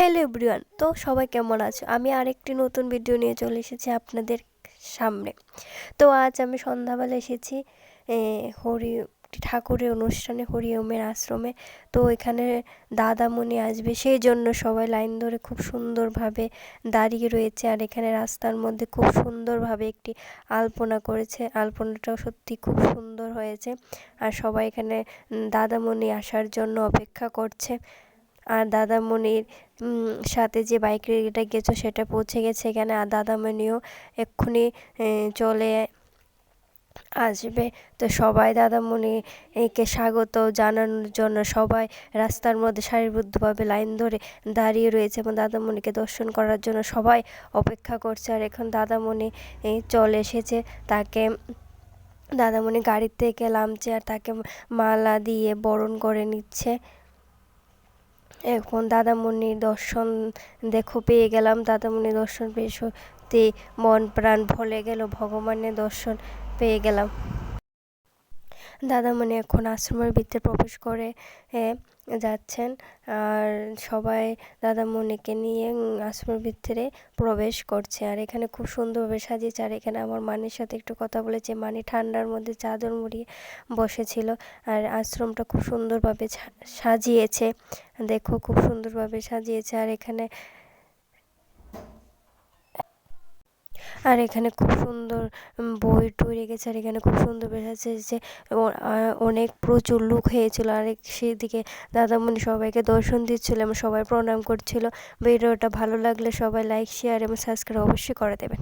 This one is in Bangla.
হ্যালো এভরিওয়ান, তো সবাই কেমন আছো? আমি আরেকটি নতুন ভিডিও নিয়ে চলে এসেছি আপনাদের সামনে। তো আজ আমি সন্ধ্যাবেলা এসেছি হরি ঠাকুরের অনুষ্ঠানে, হরিওমের আশ্রমে। তো এখানে দাদামণি আসবে, সেই জন্য সবাই লাইন ধরে খুব সুন্দরভাবে দাঁড়িয়ে রয়েছে। আর এখানে রাস্তার মধ্যে খুব সুন্দরভাবে একটি আলপনা করেছে, আলপনাটাও সত্যি খুব সুন্দর হয়েছে। আর সবাই এখানে দাদামণি আসার জন্য অপেক্ষা করছে। আর দাদামণির সাথে যে বাইক রেলিটা গেছো সেটা পৌঁছে গেছে এখানে। আর দাদামণিও এক্ষুনি চলে আসবে। তো সবাই দাদামণিকে স্বাগত জানানোর জন্য সবাই রাস্তার মধ্যে সারিবদ্ধভাবে লাইন ধরে দাঁড়িয়ে রয়েছে এবং দাদামণিকে দর্শন করার জন্য সবাই অপেক্ষা করছে। আর এখন দাদামণি চলে এসেছে, তাকে দাদামণি গাড়ির থেকে নামছে আর তাকে মালা দিয়ে বরণ করে নিচ্ছে। এখন দাদামণির দর্শন পেয়ে গেলাম। দাদামণির দর্শন পেয়ে সত্যি মন প্রাণ ভরে গেল, ভগবানের দর্শন পেয়ে গেলাম। দাদামণি এখন আশ্রমের ভিতরে প্রবেশ করে যাচ্ছেন। আর সবাই দাদামণিকে নিয়ে আশ্রমের ভিতরে প্রবেশ করছে। আর এখানে খুব সুন্দরভাবে সাজিয়েছে। আর এখানে আমার মানির সাথে একটু কথা বলেছে। মানি ঠান্ডার মধ্যে চাদর মুড়িয়ে বসেছিল। আর আশ্রমটা খুব সুন্দরভাবে সাজিয়েছে, দেখো খুব সুন্দরভাবে সাজিয়েছে। আর এখানে খুব সুন্দর বই টই রেখেছে। আর এখানে খুব সুন্দর সাজিয়েছে, অনেক প্রচুর লোক হয়েছিল। আর সেদিকে দাদামণি সবাইকে দর্শন দিচ্ছিল এবং সবাই প্রণাম করছিল। ভিডিওটা ভালো লাগলে সবাই লাইক, শেয়ার এবং সাবস্ক্রাইব অবশ্যই করে দেবেন।